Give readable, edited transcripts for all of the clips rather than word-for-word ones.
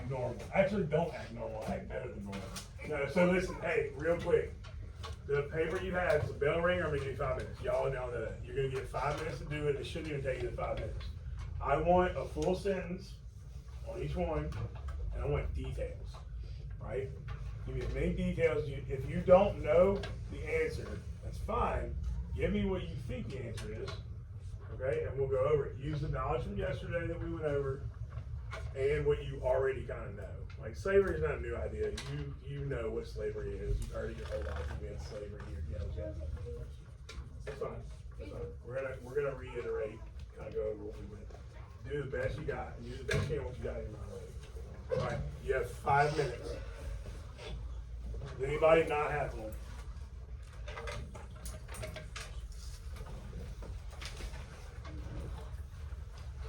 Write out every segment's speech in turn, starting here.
act normal. Actually, don't act normal, act better than normal. No, so listen, hey, real quick. The paper you have is a bell ringer. I'm gonna give you 5 minutes. Y'all know that. You're gonna get 5 minutes to do it. It shouldn't even take you the 5 minutes. I want a full sentence on each one, and I want details, right? Give me as many details. If you don't know the answer, that's fine. Give me what you think the answer is, okay? And we'll go over it. Use the knowledge from yesterday that we went over, and what you already kind of know. Like slavery is not a new idea. You know what slavery is. You've heard it your whole life. You've been in slavery here. Yeah, it's fine. It's fine. We're gonna reiterate, kind of go over what we went. Do the best you got, and do the best you can what you got in mind. All right, you have 5 minutes. Does anybody not have one?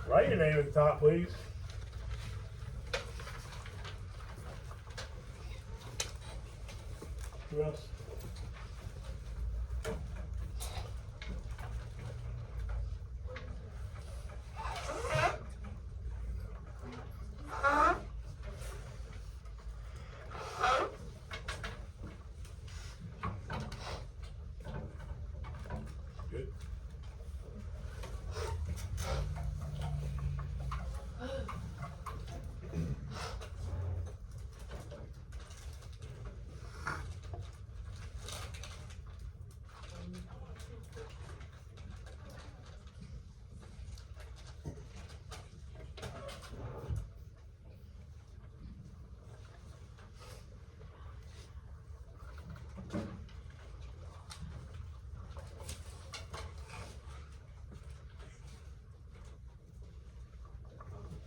Write your name at the top, please. Who else? Good.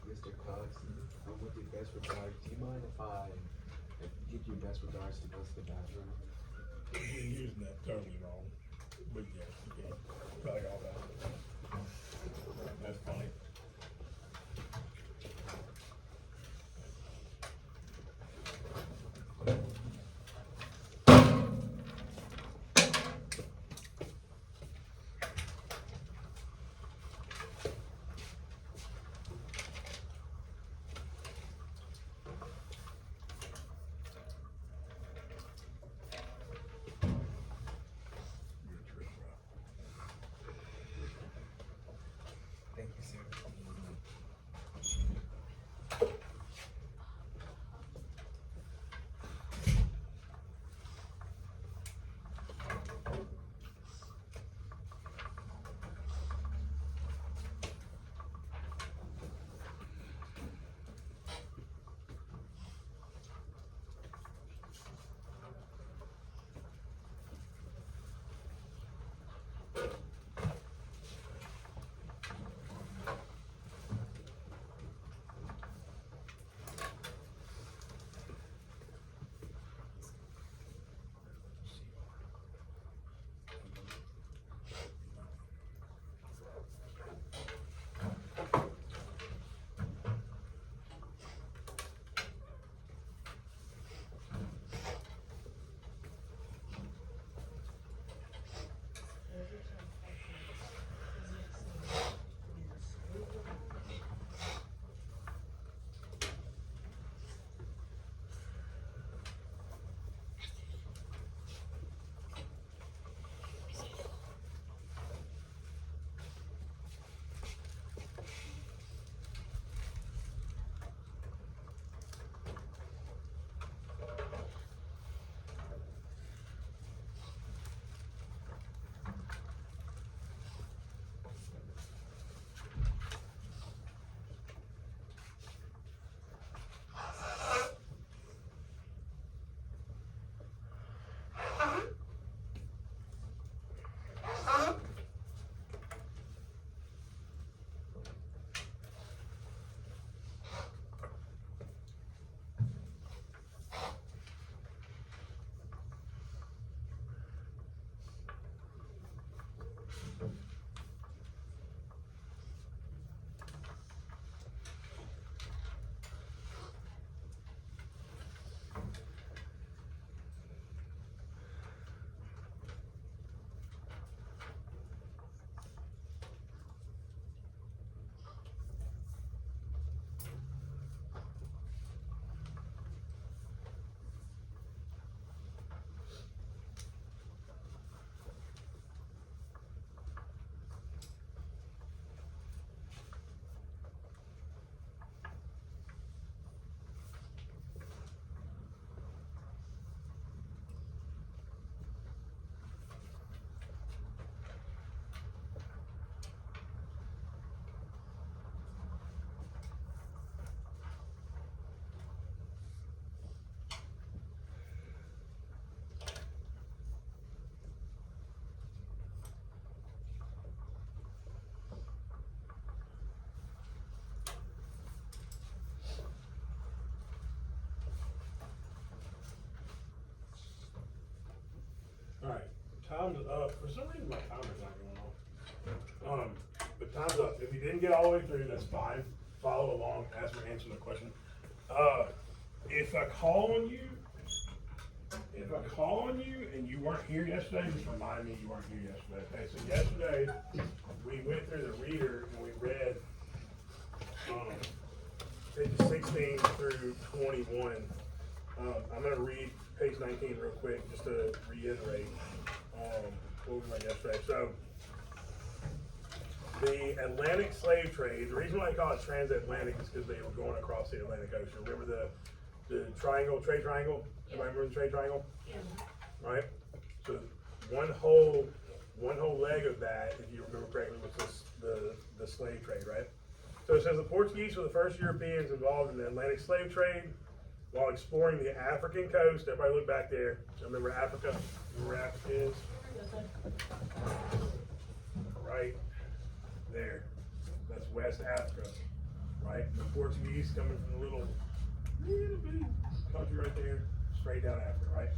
Mr. Cox, with your best regards, do you mind if I give you best regards to go to the bathroom? You're using that totally wrong. But yes, you can. Probably all that. That's funny. You're a trip, bro. Thank you, fine. Follow along as we're answering the question. If I call on you, and you weren't here yesterday, just remind me you weren't here yesterday. Okay, so yesterday, we went through the reader and we read, pages 16 through 21. I'm gonna read page 19 real quick, just to reiterate, what we read yesterday. So, the Atlantic slave trade, the reason why they call it transatlantic is because they were going across the Atlantic Ocean. Remember the triangle, trade triangle? Everybody remember the trade triangle? Yeah. Right? So one whole leg of that, if you remember correctly, was the slave trade, right? So it says the Portuguese were the first Europeans involved in the Atlantic slave trade while exploring the African coast. Everybody look back there. Remember Africa? Remember where Africa is? Right there. That's West Africa, right? The Portuguese coming from the little bitty country right there, straight down Africa, right?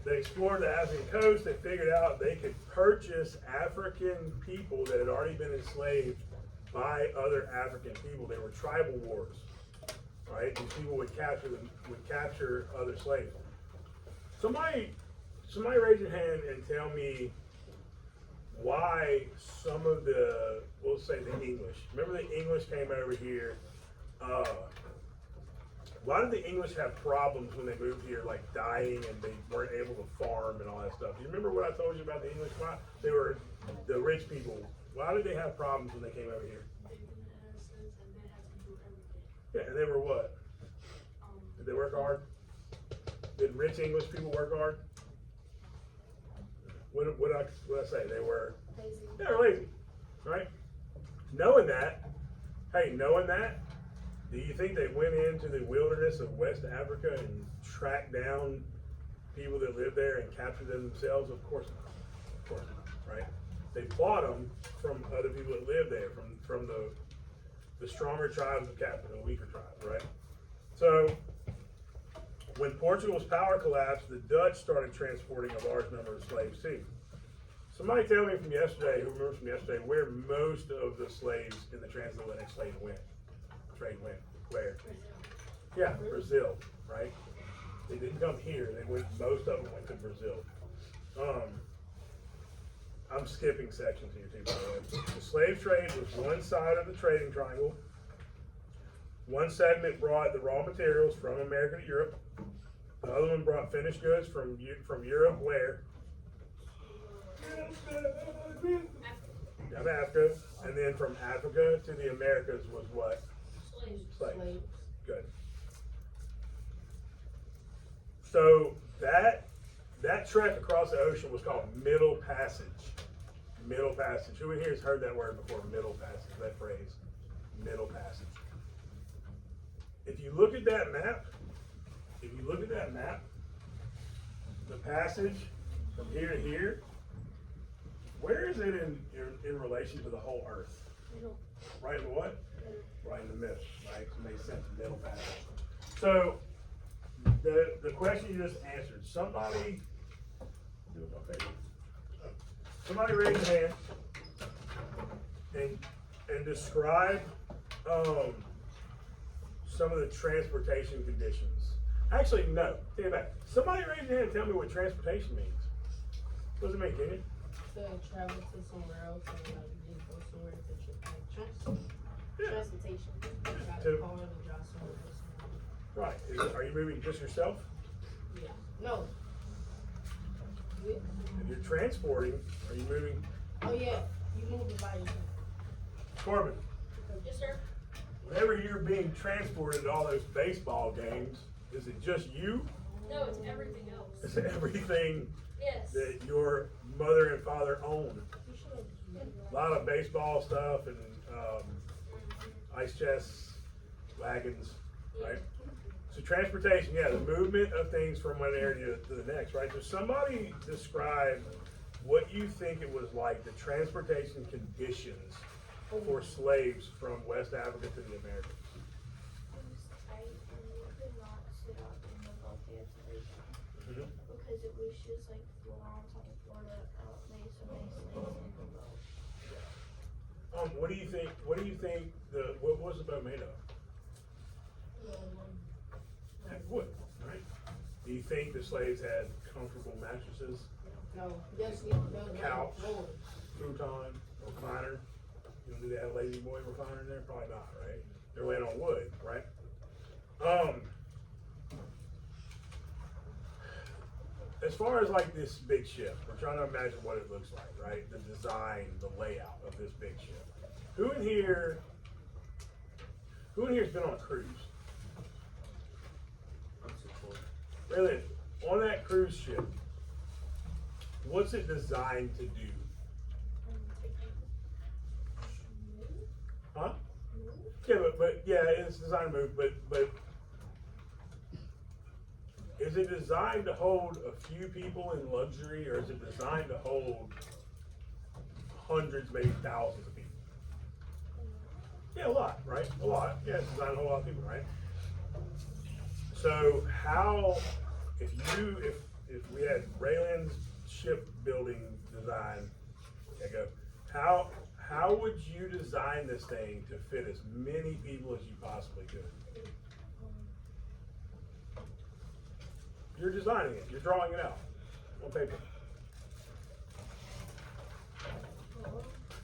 They explored the African coast. They figured out they could purchase African people that had already been enslaved by other African people. They were tribal wars, right? These people would capture other slaves. Somebody raise your hand and tell me why some of the, we'll say the English. Remember the English came over here. Why did the English have problems when they moved here, like dying and they weren't able to farm and all that stuff? Do you remember what I told you about the English? Why they were the rich people? Why did they have problems when they came over here? Yeah, and they were what? Did they work hard? Did rich English people work hard? What I say? They were Lazy. They were lazy, right? Knowing that, do you think they went into the wilderness of West Africa and tracked down people that lived there and captured them themselves? Of course not. Of course not, right? They bought them from other people that lived there, from the stronger tribes of captured the weaker tribes, right? So when Portugal's power collapsed, the Dutch started transporting a large number of slaves too. Somebody tell me from yesterday, who remembers from yesterday, where most of the slaves in the transatlantic trade went. Where? Yeah, Brazil, right? They didn't come here. Most of them went to Brazil. I'm skipping sections here too, by the way. The slave trade was one side of the trading triangle. One segment brought the raw materials from America to Europe. The other one brought finished goods from Europe where? Down Africa. And then from Africa to the Americas was what? Slaves. Good. So that trek across the ocean was called Middle Passage. Middle Passage. Who in here has heard that word before? Middle Passage, that phrase. Middle Passage. If you look at that map, the passage from here to here, where is it in relation to the whole earth? Middle. Right in what? Right in the middle, right? So it makes sense, middle passage. So the question you just answered, somebody raise your hand and describe some of the transportation conditions. Actually, no, take it back. Somebody raise your hand and tell me what transportation means. What does it mean, can you? To travel to somewhere else and like just go somewhere that you like transportation. Got To- a car to drive somewhere else. Right. Are you moving just yourself? Yeah. No. Yeah. If you're transporting, are you moving? Oh yeah. You move the body. Corbin, Yes, sir. whenever you're being transported to all those baseball games, is it just you? No, it's everything else. Is it everything Yes. that your mother and father own? You should have. A lot of baseball stuff and ice chests, wagons, right? So transportation, yeah, the movement of things from one area to the next, right? So somebody describe what you think it was like, the transportation conditions for slaves from West Africa to the Americas. It was tight and you could not sit up in the bulkhead Mhm. because it was just like full on top of Florida, made so many slaves in the boat. what do you think, what was the boat made of? Wood, right? Do you think the slaves had comfortable mattresses, No, just need to build a Couch. floor. futon, recliner? You know, do they have lazy boy recliner in there? Probably not, right? They're laying on wood, right? As far as like this big ship, we're trying to imagine what it looks like, right? The design, the layout of this big ship. Who in here's been on a cruise? I'm supporting. Really, on that cruise ship, what's it designed to do? Huh? Yeah, but yeah, it's designed to move, but is it designed to hold a few people in luxury, or is it designed to hold hundreds, maybe thousands of people? Yeah, a lot, right? A lot. Yeah, it's designed to hold a lot of people, right? So how, if we had Raylan's shipbuilding design, okay, go, how would you design this thing to fit as many people as you possibly could? You're designing it, you're drawing it out on paper.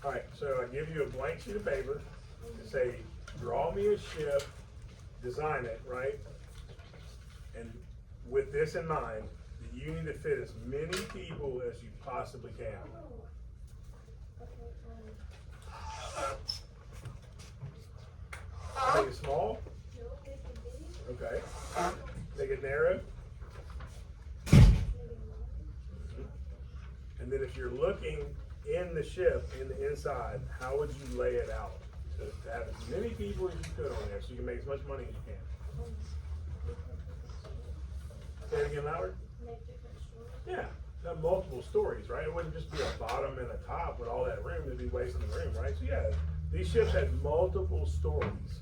Alright, so I give you a blank sheet of paper and say, draw me a ship, design it, right? And with this in mind, that you need to fit as many people as you possibly can. Make it small, okay. Make it narrow. And then if you're looking in the ship, in the inside, how would you lay it out? To have as many people as you could on there so you can make as much money as you can. Say it again louder. Yeah, have multiple stories, right? It wouldn't just be a bottom and a top with all that room, it'd be wasting the room, right? So yeah, these ships had multiple stories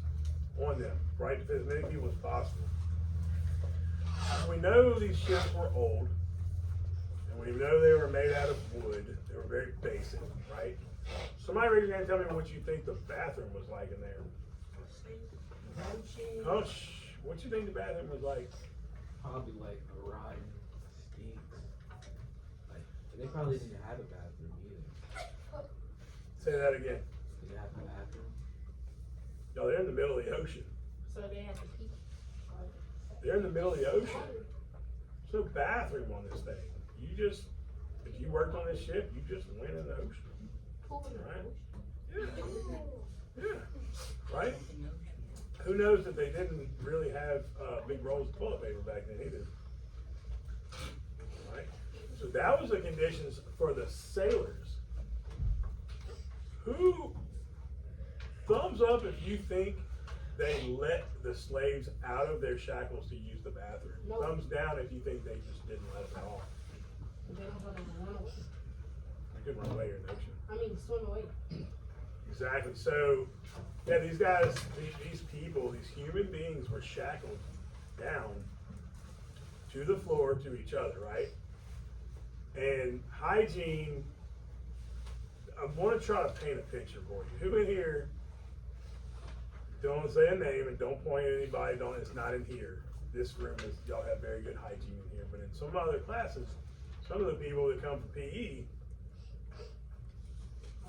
on them, right? To fit as many people as possible. We know these ships were old, and we know they were made out of wood. They were very basic, right? Somebody raise your hand and tell me what you think the bathroom was like in there. Oh, what you think the bathroom was like? Probably like a rotten stinks. Like, and they probably didn't have a bathroom either. Say that again. Did they have a bathroom? No, they're in the middle of the ocean. So they have to pee. They're in the middle of the ocean. There's no bathroom on this thing. You just, if you worked on this ship, you just went in the ocean. Right? Yeah. Yeah. Right? Who knows that they didn't really have big rolls of toilet paper back then either. Right? So that was the conditions for the sailors. Who, thumbs up if you think they let the slaves out of their shackles to use the bathroom. No. Thumbs down if you think they just didn't let them at all. They don't want to run away. You couldn't run away in the ocean. I mean, swim away. Exactly. So, yeah, these guys, these people, these human beings were shackled down to the floor to each other, right? And hygiene, I want to try to paint a picture for you. Who in here, don't say a name and don't point at anybody, it's not in here. This room is, y'all have very good hygiene in here, but in some other classes, some of the people that come from PE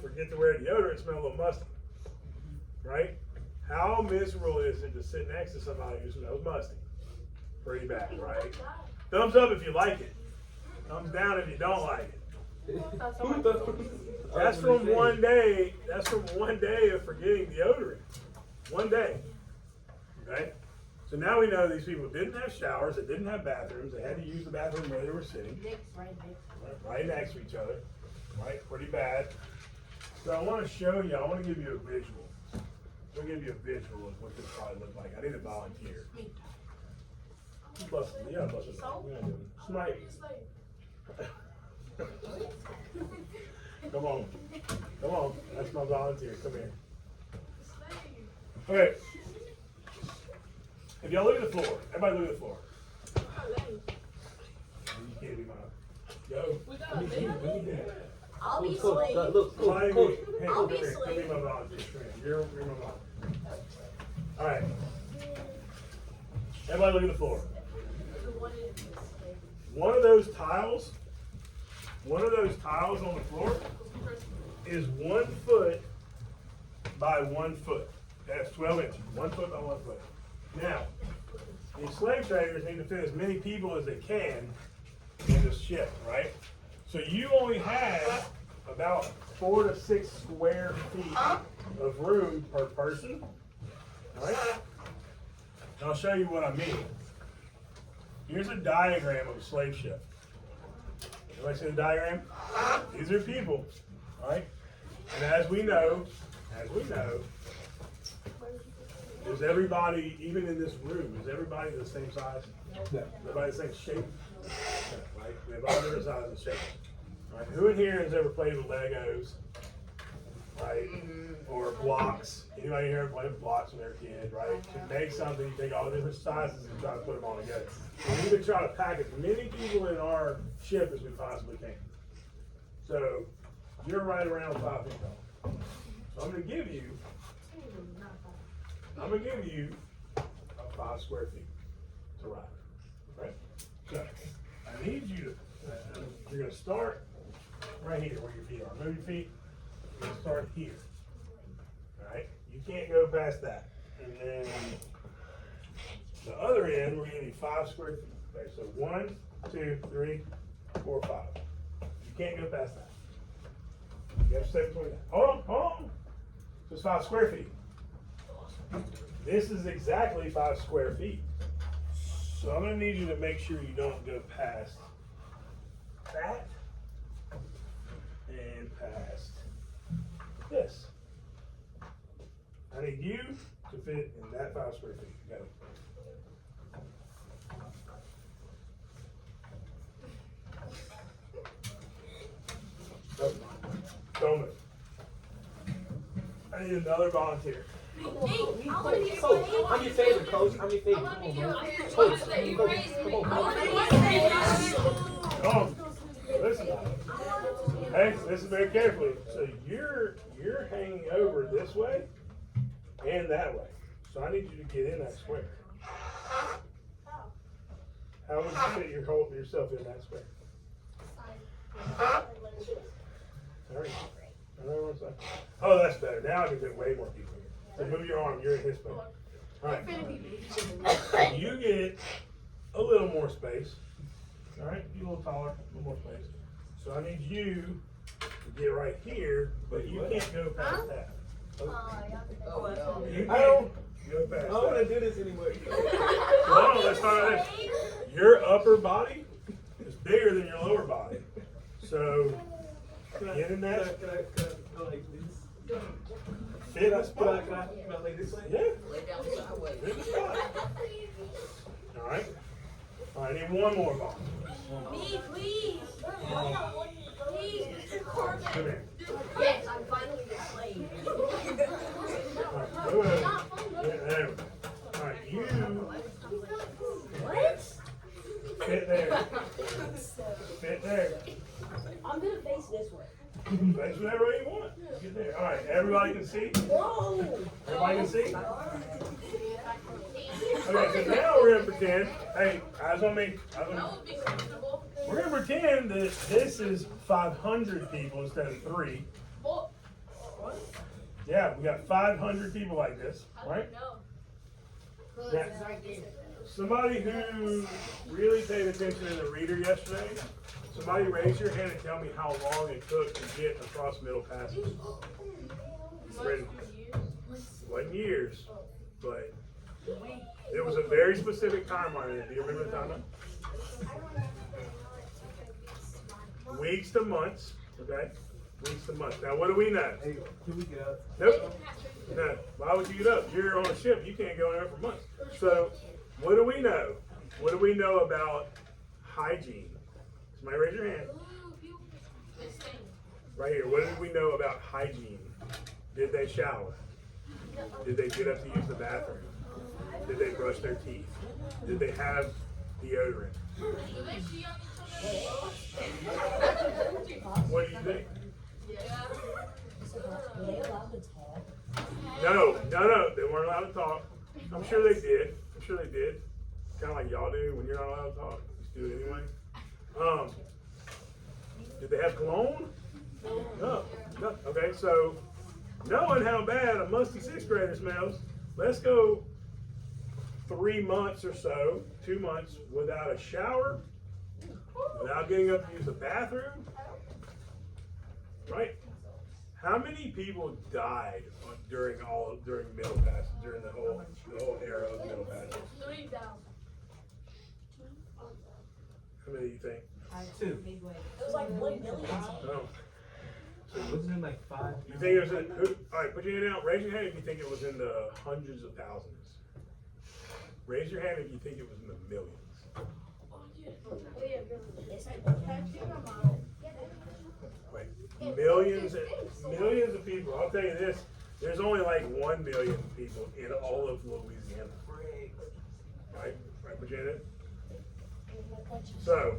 forget to wear deodorant, smell a little musty, right? How miserable is it to sit next to somebody who smells musty? Pretty bad, right? Thumbs up if you like it. Thumbs down if you don't like it. That's from one day. That's from one day of forgetting deodorant. One day. Okay? So now we know these people didn't have showers, they didn't have bathrooms, they had to use the bathroom where they were sitting. Right next to each other. Right? Pretty bad. So I want to show you, I want to give you a visual. I'm going to give you a visual of what this probably looked like. I need a volunteer. Busted. Yeah, busted. We're not doing it. Smite. Come on. Come on. That's my volunteer. Come here. Okay. If y'all look at the floor, everybody look at the floor. You can't be mine. Go. We got a bed? I'll be Coach, slave. look, Somebody coach. hey, I'll come be here. Come slave. be my volunteer. Come here. You're my volunteer. Alright. Everybody look at the floor. One of those tiles on the floor is 1 foot by 1 foot. That's 12 inches. 1 foot by 1 foot. Now, these slave traders need to fit as many people as they can in this ship, right? So you only have about 4 to 6 square feet of room per person, right? And I'll show you what I mean. Here's a diagram of a slave ship. Everybody see the diagram? These are people, right? And as we know, is everybody, even in this room, is everybody the same size? No. Everybody the same shape? No, right? We have all different sizes and shapes. Right? Who in here has ever played with Legos? Right? Or blocks? Anybody here play with blocks when they're a kid, right? To make something, you take all the different sizes and try to put them all together. We need to try to pack as many people in our ship as we possibly can. So, you're right around 5 feet tall. So I'm gonna give you 5 square feet to ride, right? So, I need you to, you're gonna start right here where your feet are. Move your feet, you're gonna start here, all right? You can't go past that. And then the other end, we're gonna need 5 square feet. Okay, so 1, 2, 3, 4, 5. You can't go past that. You have to stay between that. Hold on. Just 5 square feet. This is exactly 5 square feet. So I'm gonna need you to make sure you don't go past that and past this. I need you to fit in that 5 square feet. Go. Don't move. I need another volunteer. Coach, I'm your favorite, coach. I'm your favorite. Come on, bro. Coach, come on, Come on. Listen. Hey, listen very carefully. So you're hanging over this way and that way. So I need you to get in that square. How would you fit yourself in that square? Sorry. Oh, that's better. Now I can fit way more people here. So move your arm. You're in his space. All right. You get a little more space. All right. You a little taller, a little more space. So I need you to get right here, but you can't go past that. You I don't- can't go past I don't want that. to do this anymore. Hold on, let's start this. Your upper body is bigger than your lower body. So get in that. Can I like this? Fit in the spot. Can I lay this way? Yeah. Lay down sideways. Fit in the spot. All right. All right. I need one more ball. Me, please. Please, Mr. Corbin. Come here. Yes, I'm finally the slave. All right. Go ahead. Yeah, there we go. All right. You What? fit there. Fit there. I'm gonna face this way. Face whatever way you want. Get there. All right. Everybody can see. Whoa! Everybody can see. Okay, so now we're gonna pretend. Hey, eyes on me. Eyes on me. That would be comfortable. We're gonna pretend that this is 500 people instead of 3. Well, Yeah, we got 500 people like this, how do right? you know? Now, somebody who really paid attention in the reader yesterday, somebody raise your hand and tell me how long it took to get across Middle Passage. Written. Wasn't years, but it was a very specific timeline in it. Do you remember the timeline? Weeks to months, okay? Weeks to months. Now, what do we know? Hey, can we get up? Nope. No. Why would you get up? You're on a ship. You can't go anywhere for months. So, what do we know? What do we know about hygiene? Somebody raise your hand. This thing. Right here. What did we know about hygiene? Did they shower? Did they get up to use the bathroom? Did they brush their teeth? Did they have deodorant? Do they see on each other? What do you think? Yeah. Were they allowed to talk? No, they weren't allowed to talk. I'm sure they did. Kinda like y'all do when you're not allowed to talk, just do it anyway. Did they have cologne? No. Okay, so knowing how bad a musty sixth grader smells, let's go 3 months or so, 2 months without a shower, without getting up to use the bathroom, right? How many people died during Middle Passage, during the whole era of Middle Passage? 3,000. How many do you think? Two. It was like 1 million. No. Wasn't it like 5? You think it was in? All right, put your hand out. Raise your hand if you think it was in the hundreds of thousands. Raise your hand if you think it was in the millions. Wait, millions of people. I'll tell you this. There's only like 1 million people in all of Louisiana. Right? Put your hand in. So,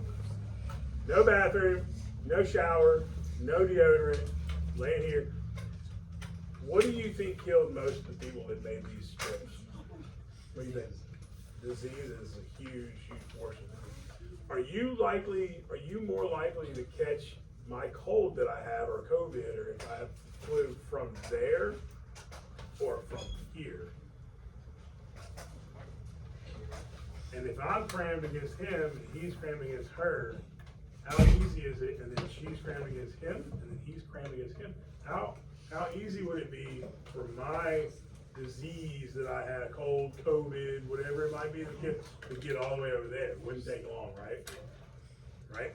no bathroom, no shower, no deodorant, laying here. What do you think killed most of the people that made these strips? What do you think? Disease is a huge portion. Are you more likely to catch my cold that I have, or COVID, or if I have flu from there, or from here? And if I'm crammed against him, and he's crammed against her, how easy is it? And then she's crammed against him, and then he's crammed against him. How easy would it be for my disease that I had, cold, COVID, whatever it might be, to get all the way over there? It wouldn't take long, right? Right?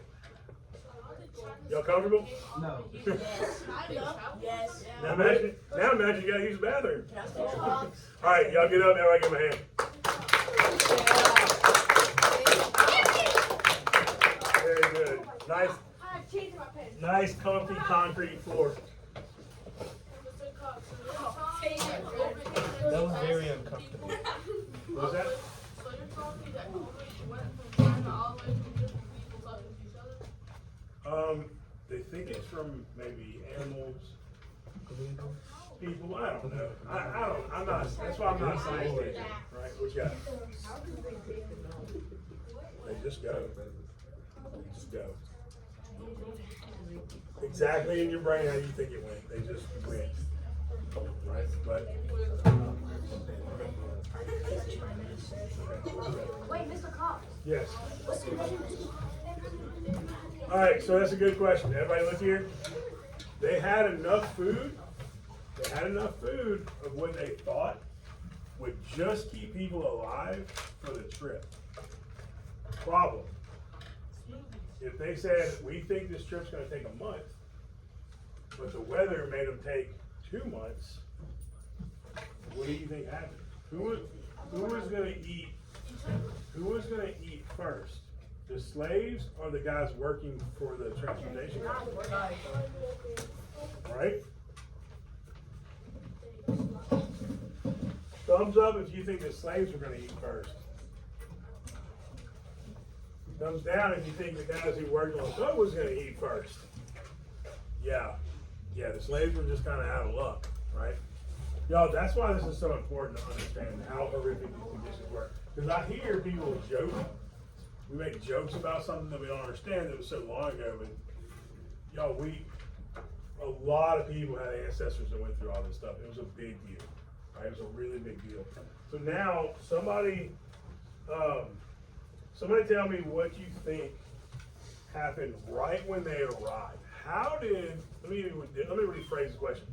Y'all comfortable? No. Yes. Now imagine you gotta use the bathroom. Can I stay All right, y'all get up. Everybody give him a hand. Very good. Nice, comfy concrete floor. That was very uncomfortable. What was that? So you're telling me that COVID went from China all the way from different people talking to each other? They think it's from maybe animals, people. I don't know. I'm not. That's why I'm not scientific, right? What you got? They just go. They just go. Exactly in your brain how you think it went. They just went. Right? But. Wait, Mr. Cox. Yes. What's your name? All right, so that's a good question. Everybody look here. They had enough food. They had enough food of what they thought would just keep people alive for the trip. Problem. If they said, we think this trip's gonna take a month, but the weather made them take 2 months, what do you think happened? Who was gonna eat? Who was gonna eat first? The slaves or the guys working for the transportation company? Right? Thumbs up if you think the slaves were gonna eat first. Thumbs down if you think the guys who worked on the boat was gonna eat first. Yeah, the slaves were just kind of out of luck, right? Y'all, that's why this is so important to understand how horrific these conditions were. Because I hear people joke. We make jokes about something that we don't understand that was so long ago, but y'all, a lot of people had ancestors that went through all this stuff. It was a big deal, right? It was a really big deal. So now, somebody tell me what you think happened right when they arrived. Let me rephrase the question.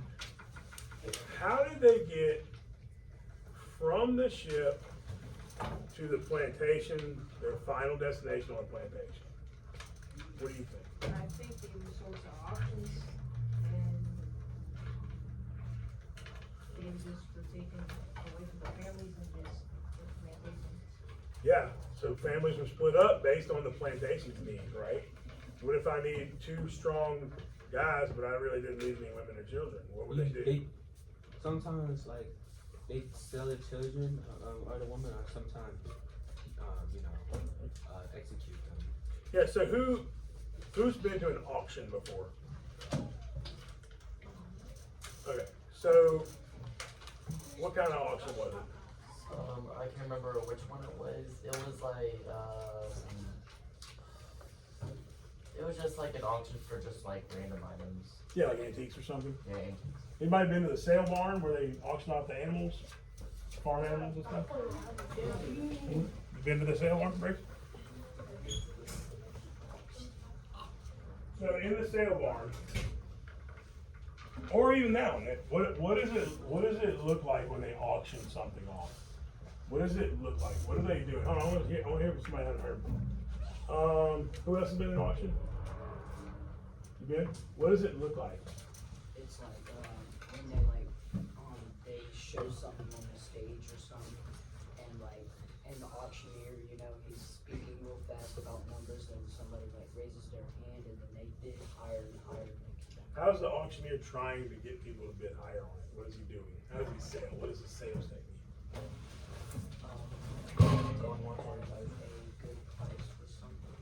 How did they get from the ship to the plantation, their final destination on the plantation? What do you think? I think they resort to auctions and they just were taken away from their families and just plantations. Yeah, so families were split up based on the plantation's needs, right? What if I need 2 strong guys, but I really didn't need any women or children? What would they do? Sometimes, like, they sell their children or the woman, or sometimes, execute them. Yeah, so who's been to an auction before? Okay, so what kind of auction was it? I can't remember which one it was. It was like, it was just like an auction for just like random items. Yeah, like antiques or something. Yeah, antiques. Anybody been to the sale barn where they auction off the animals, farm animals and stuff? You been to the sale barn, Bruce? So in the sale barn, or even that one, what does it look like when they auction something off? What does it look like? What are they doing? Hold on, I want to hear what somebody hasn't heard. Who else has been in auction? You been? What does it look like? It's like, when they show something on the stage or something, and like, and the auctioneer, you know, he's speaking real fast about numbers, and somebody like raises their hand, and then they bid higher and higher. How's the auctioneer trying to get people to bid higher on it? What is he doing? How does he sell? What is the sales technique? Going more for like a good price for something,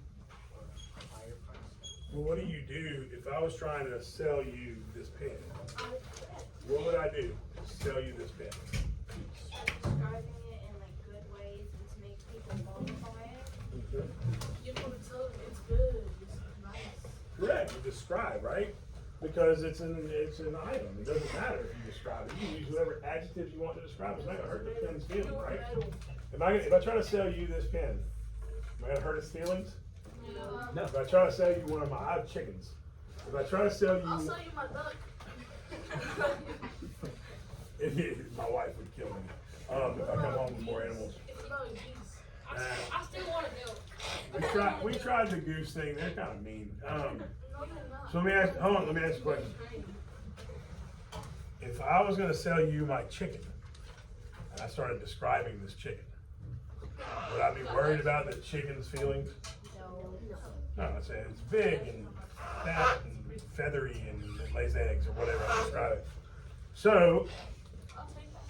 or a higher price. Well, what do you do if I was trying to sell you this pen? What would I do to sell you this pen? Describing it in like good ways and to make people qualify it. You want to tell them it's good, it's nice. Correct, you describe, right? Because it's an item. It doesn't matter if you describe it. You can use whatever adjectives you want to describe it. It's not gonna hurt the pen's feelings, right? If I try to sell you this pen, am I gonna hurt its feelings? Yeah. If I try to sell you one of I have chickens. If I try to sell you, I'll sell you my duck. my wife would kill me. If I come home with more animals. If you know geese. I still want to do. We tried the goose thing. They're kind of mean. No, they're not. So let me ask you a question. If I was gonna sell you my chicken, and I started describing this chicken, would I be worried about the chicken's feelings? No, I say it's big and fat and feathery and it lays eggs or whatever I describe it. So, I'll take that.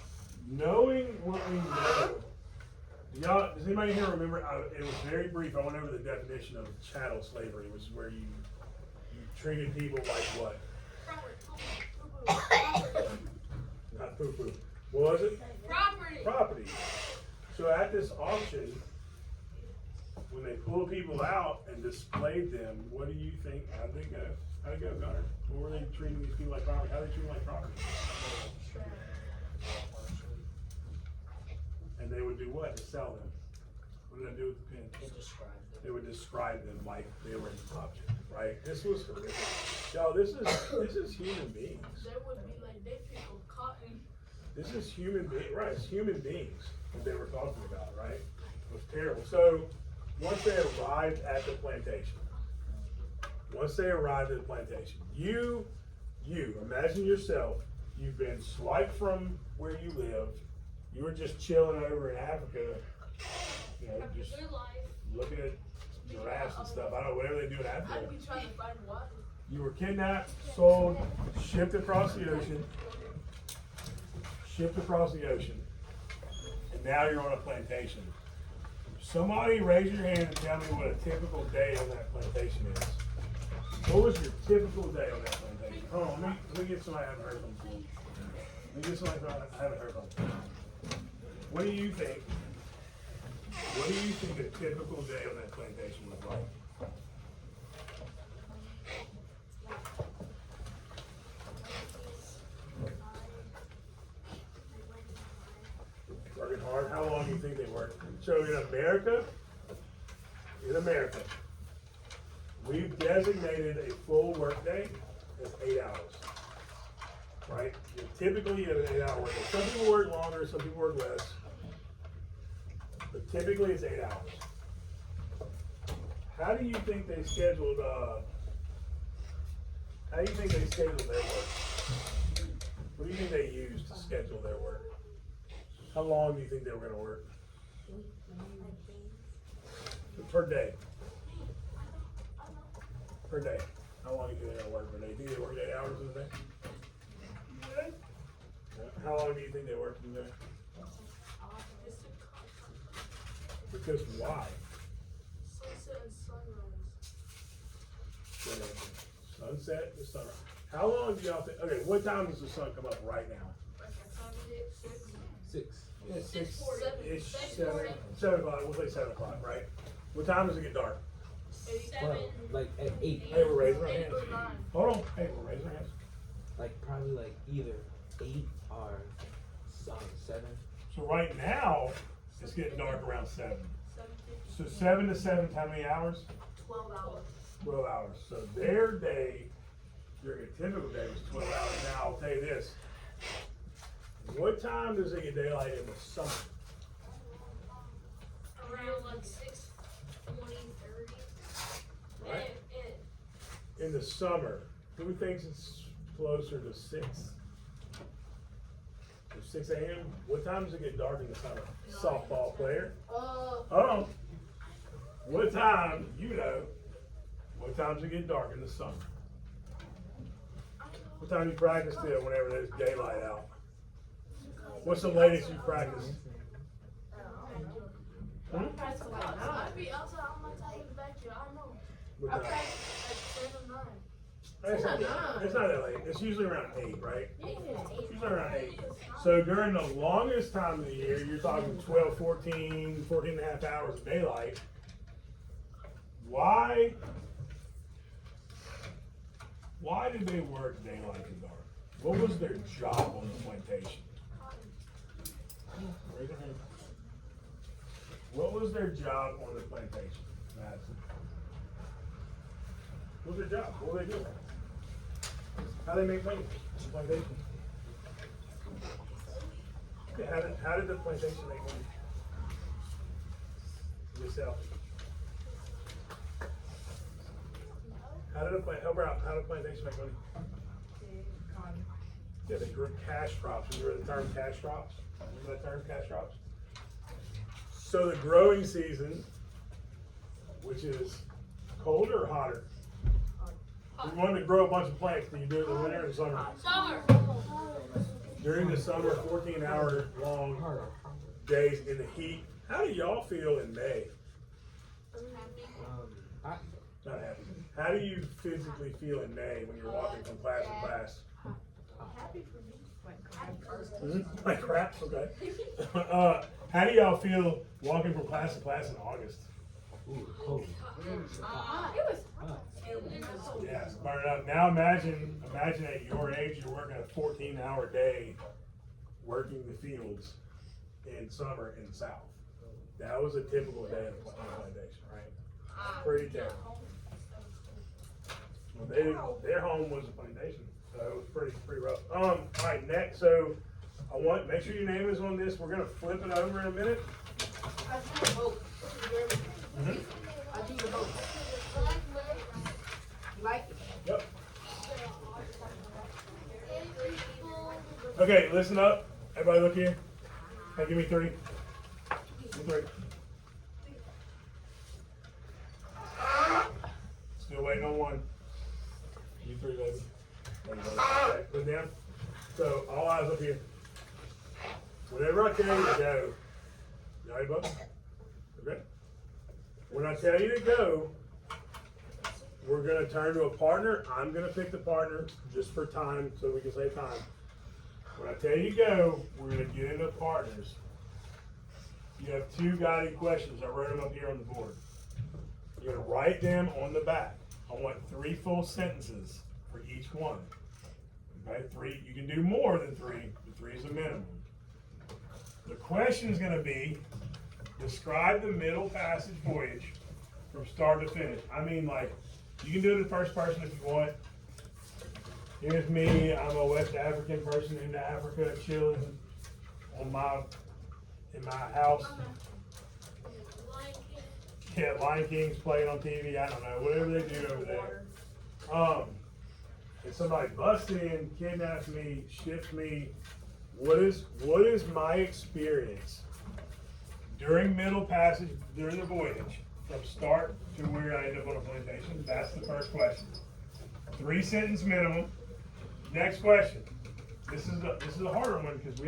knowing what we know, does anybody here remember, it was very brief, I went over the definition of chattel slavery, which is where you treated people like what? Not poo-poo. What was it? Property. Property. So at this auction, when they pulled people out and displayed them, what do you think, how'd they go? How'd it go, Gunnar? What were they treating these people like property? How did they treat them like property? And they would do what to sell them? What did I do with the pins? They describe them. They would describe them like they were an object, right? This was horrific. Y'all, this is human beings. They would be like, they pick up cotton. This is human being, right? It's human beings that they were talking about, right? It was terrible. So once they arrived at the plantation, you imagine yourself. You've been swiped from where you live. You were just chilling over in Africa, you know, just Good life. looking at giraffes and stuff. I don't know, whatever they do in Africa. I'd be trying to find water. You were kidnapped, sold, shipped across the ocean, and now you're on a plantation. Somebody raise your hand and tell me what a typical day on that plantation is. What was your typical day on that plantation? Hold on, let me get somebody I haven't heard from. Let me get somebody I haven't heard from. What do you think? What do you think a typical day on that plantation was like? Working hard. How long do you think they worked? So in America, we've designated a full workday as 8 hours. Right? Typically, you have an 8-hour workday. Some people work longer, some people work less. But typically, it's 8 hours. How do you think they scheduled? How do you think they scheduled their work? What do you think they used to schedule their work? How long do you think they were going to work? Per day. Per day. How long do you think they're going to work per day? Do you think they work 8 hours in a day? How long do you think they worked in a day? Because why? Sunset and sunrise. Good answer. Sunset to sunrise. How long do y'all think, okay, what time does the sun come up right now? Like what time is it? 6. Yeah, 6:40. 7 o'clock, we'll say 7 o'clock, right? What time does it get dark? Well, like at 8. Hey, we're raising our 8 hands. or 9. Hold on, hey, we're raising our hands. Like probably like either 8 or 7. So right now, it's getting dark around 7. 7:50. So 7 to 7, how many hours? 12 hours. 12 hours. So their day, during a typical day, was 12 hours. Now, I'll tell you this. What time does it get daylight in the summer? Around like 6:20, 30. Right? And In the summer, who thinks it's closer to 6? Or 6 a.m.? What time does it get dark in the summer? Softball player. Hold on. What time, you know, what time does it get dark in the summer? What time do you practice till whenever there's daylight out? What's the latest you practice? Hmm? I'd be outside on my time in the backyard. I know. What I time? practice at 7 or 9. It's not that late. It's usually around 8, right? Yeah. Usually around 8. So during the longest time of the year, you're talking 12, 14 and a half hours of daylight. Why did they work daylight to dark? What was their job on the plantation? Raise your hand. What was their job on the plantation, Madison? What was their job? What were they doing? How they make money on the plantation? Yeah, how did the plantation make money? Yourself. How did the plantation make money? Yeah, they grew cash crops. You remember the term cash crops? Remember that term, cash crops? So the growing season, which is colder or hotter? We wanted to grow a bunch of plants. Do you do it in the winter or the summer? Summer. During the summer, 14-hour long days in the heat. How do y'all feel in May? I, Not happy. How do you physically feel in May when you're walking from class to class? Happy for me. Like crap, okay. How do y'all feel walking from class to class in August? ooh, cold. It was. Yeah, it's burning up. Now imagine at your age, you're working a 14-hour day, working the fields in summer in the South. That was a typical day on a plantation, right? Pretty terrible. Well, their home was a plantation, so it was pretty rough. All right, next, so make sure your name is on this. We're gonna flip it over in a minute. I do the vote. I do the vote. You like it? Yep. Okay, listen up. Everybody look here. Hey, give me 3. Give me 3. Still waiting on 1. You 3, baby. There you go. Okay, put it down. So, all eyes up here. Whenever I tell you to go, you ready, bud? Okay? When I tell you to go, we're gonna turn to a partner. I'm gonna pick the partner just for time, so we can save time. When I tell you to go, we're gonna get into partners. You have 2 guided questions. I wrote them up here on the board. You're gonna write them on the back. I want 3 full sentences for each one. Okay, 3. You can do more than 3, but 3 is the minimum. The question is gonna be, describe the Middle Passage voyage from start to finish. I mean, like, you can do it in first person if you want. Here's me, I'm a West African person in Africa, chilling in my house. Lion King. Yeah, Lion King's playing on TV, I don't know, whatever they do over there. If somebody busts in, kidnaps me, ships me, what is my experience during Middle Passage, during the voyage, from start to where I end up on a plantation? That's the first question. 3 sentence minimum. Next question. This is a harder one because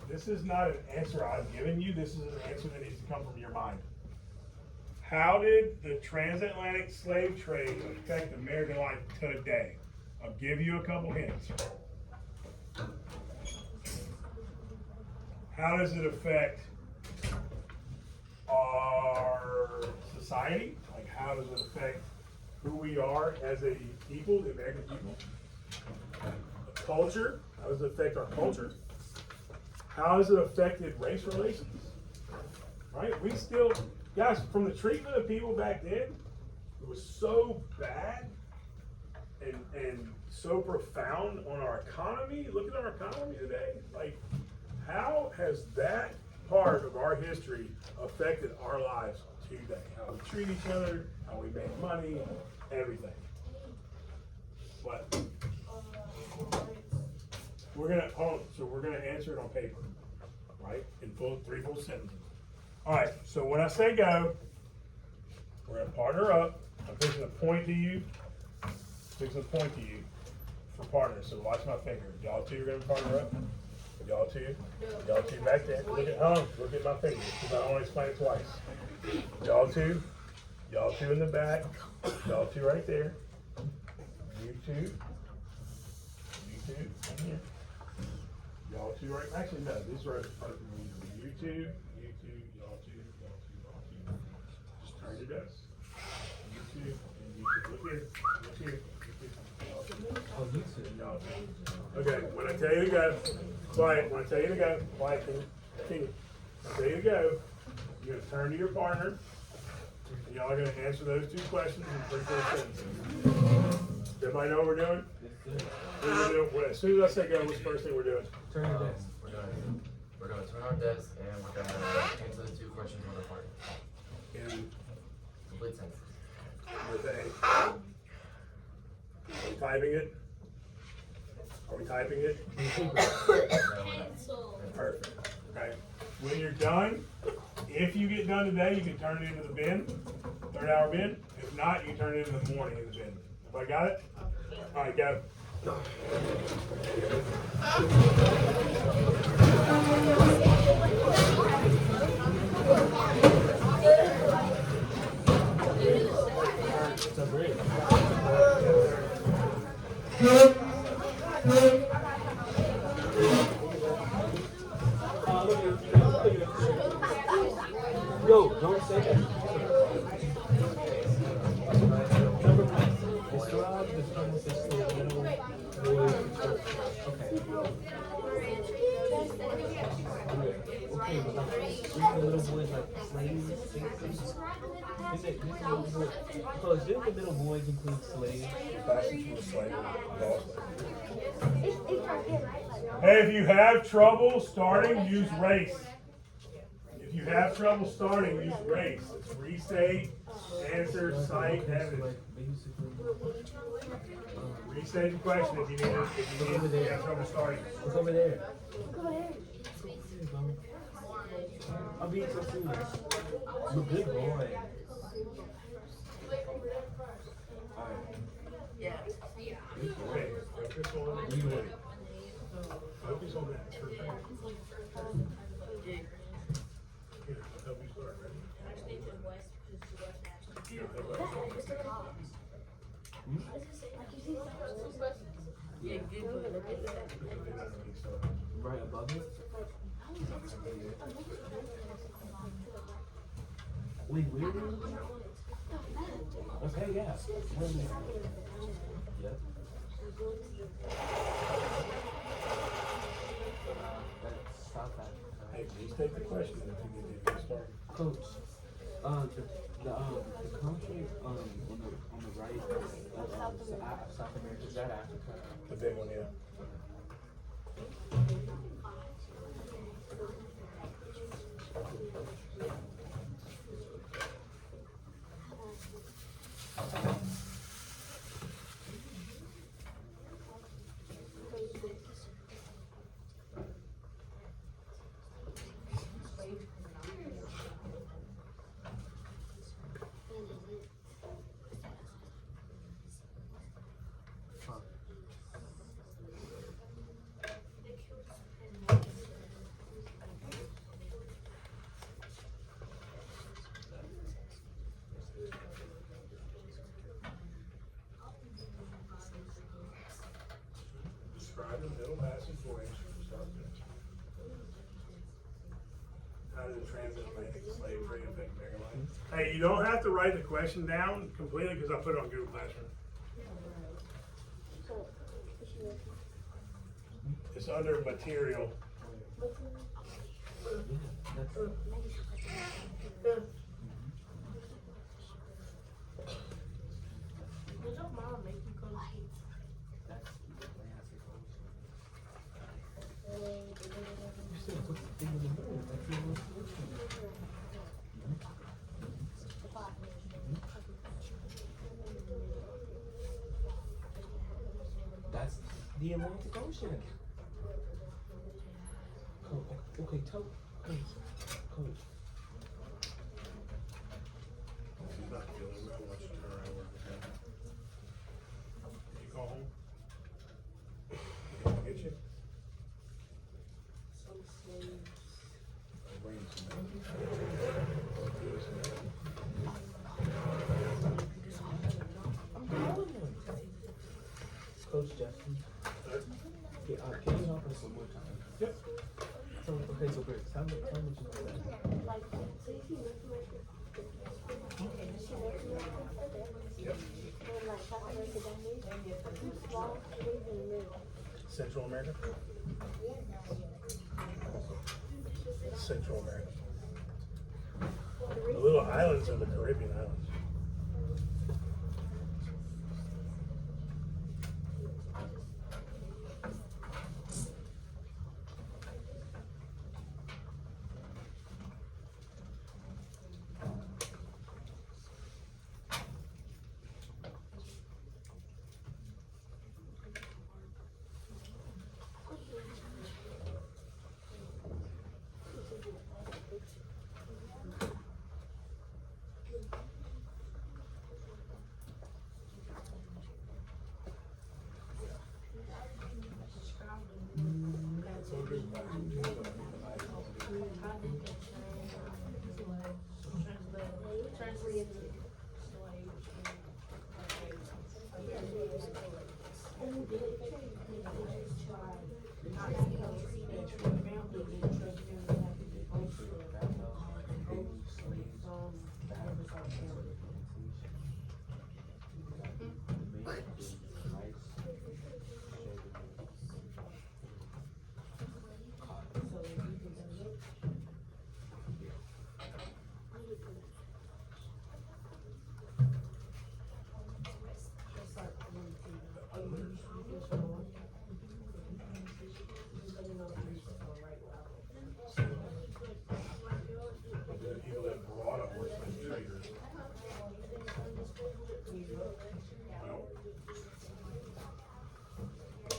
this is not an answer I've given you. This is an answer that needs to come from your mind. How did the transatlantic slave trade affect American life today? I'll give you a couple hints. How does it affect our society? Like, how does it affect who we are as a people, the American people? Culture, how does it affect our culture? How has it affected race relations? Right? We still, guys, from the treatment of people back then, it was so bad and so profound on our economy. Look at our economy today. Like, how has that part of our history affected our lives today? How we treat each other, how we make money, everything. But we're gonna we're gonna answer it on paper, right? In three full sentences. All right. So when I say go, we're gonna partner up. I'm fixing to point to you. For partners. So watch my finger. Y'all two are gonna partner up. Y'all two back there. Look at my fingers, because I don't want to explain it twice. Y'all two in the back. Y'all two right there. You two right here. Y'all two right. Actually, no. These rows are perfect. You two, y'all two. Just turn your desk. You two, and you two. Look here. Oh, you two. Y'all two. Okay, when I tell you to go, quiet. When I tell you to go, quiet. Continue. When I tell you to go, you're gonna turn to your partner, and y'all are gonna answer those two questions in 3 full sentences. Everybody know what we're doing? As soon as I say go, what's the first thing we're doing? Turn your desk. We're gonna turn our desk and we're gonna answer the 2 questions with our partner. In Complete sentences. with a. Are we typing it? Perfect. Okay. When you're done, if you get done today, you can turn it into the bin, 3rd-hour bin. If not, you can turn it into the morning in the bin. Everybody got it? All right, go. It's a break. Yo, don't say that. Number 1. Describe the closest to the middle boy. Okay. Okay, but like, the little boys like slaves? Because didn't the middle boys include slaves? Hey, if you have trouble starting, use race. If you have trouble starting, use race. It's restate, answer, cite, evidence. Restate the question if you have trouble starting. What's over there? I'll be so soon. You good boy. Okay, focus on it. Focus on that. Here, help you start, ready? Here, Right above it? Wait, where? Okay, yeah. Yep. Stop that. Hey, please take the question if you get started. Coach, the country on the right, South America, is that Africa? The big one, yeah. Hey, you don't have to write the question down completely because I put it on Google Classroom. It's under material. Did your mom make you coach? That's the Atlantic Ocean. Okay, tell coach. She's not feeling well. Let's turn around and work with her. Did you call home? Did he get you? Some slaves. Bring some milk. Coach Justin. Can you help us one more time? Yep. Okay, so Britt, tell me what you know about that. Like, so if you look like it, she looks like it, Yep. and like, South America down here, but too small to live in the middle. Central America? Central America. The little islands in the Caribbean islands. People that brought up were some traders. Well,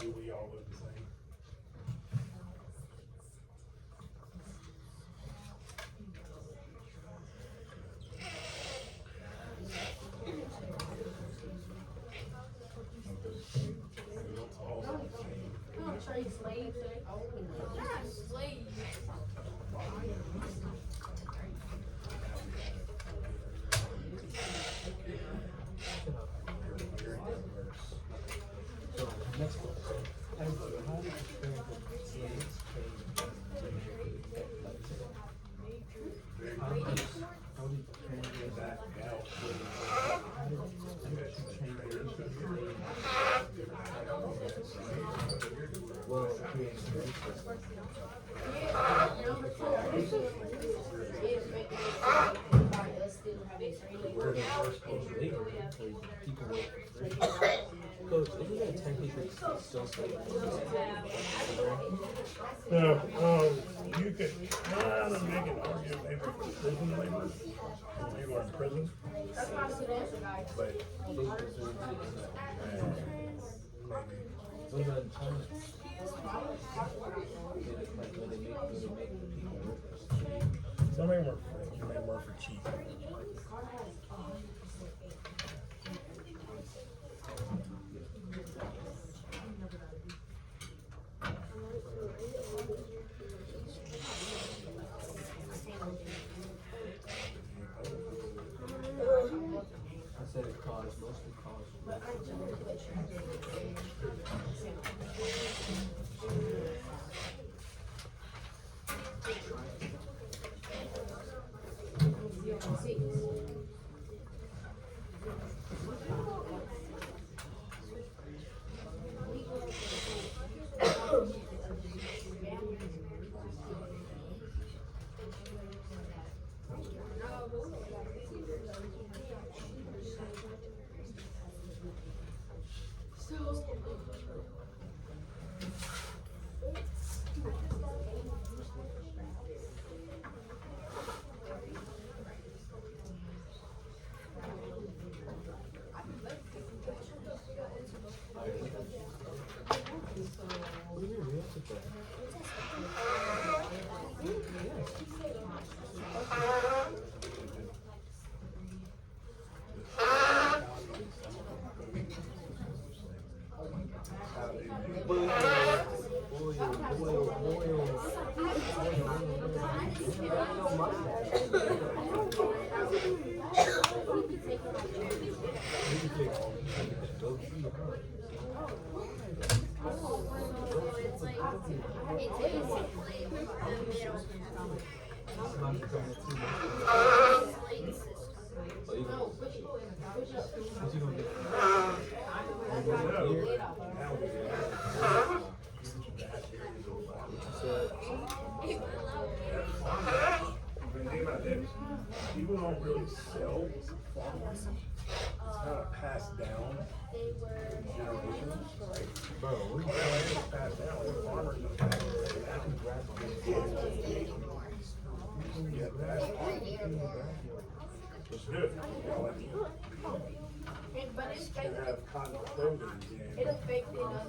do we all look the same? All the same. You don't trade slaves, Not slaves. Very diverse. So, next one. How did you experience with slaves trade? Very How did diverse. you translate That helps. How did you translate well, creating we're the first post labor because people work for free. Coach, isn't that technically still slavery? No, you could, I'm making an argument maybe for prison labor, when people are in prison, That's why Sudan's a guy. but Those are those are in China. Like when they make people work. some of them work for, you may work for cheap. I said it caused, mostly caused. Think about this. People don't really sell. It's kind of passed down generations. Bro, it's passed down. The farmers don't pass it down. Yeah, that's it's good. But it's You fake. can have cotton clothing and It'll fake it up.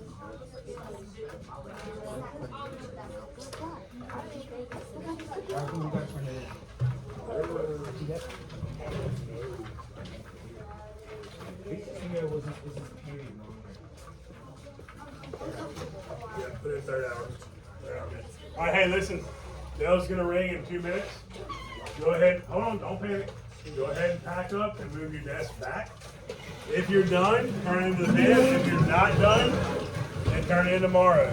yeah, put it 3rd hour. All right, hey, listen. Bell's gonna ring in 2 minutes. Go ahead. Hold on, don't panic. Go ahead and pack up and move your desk back. If you're done, turn into the bed. If you're not done, then turn in tomorrow.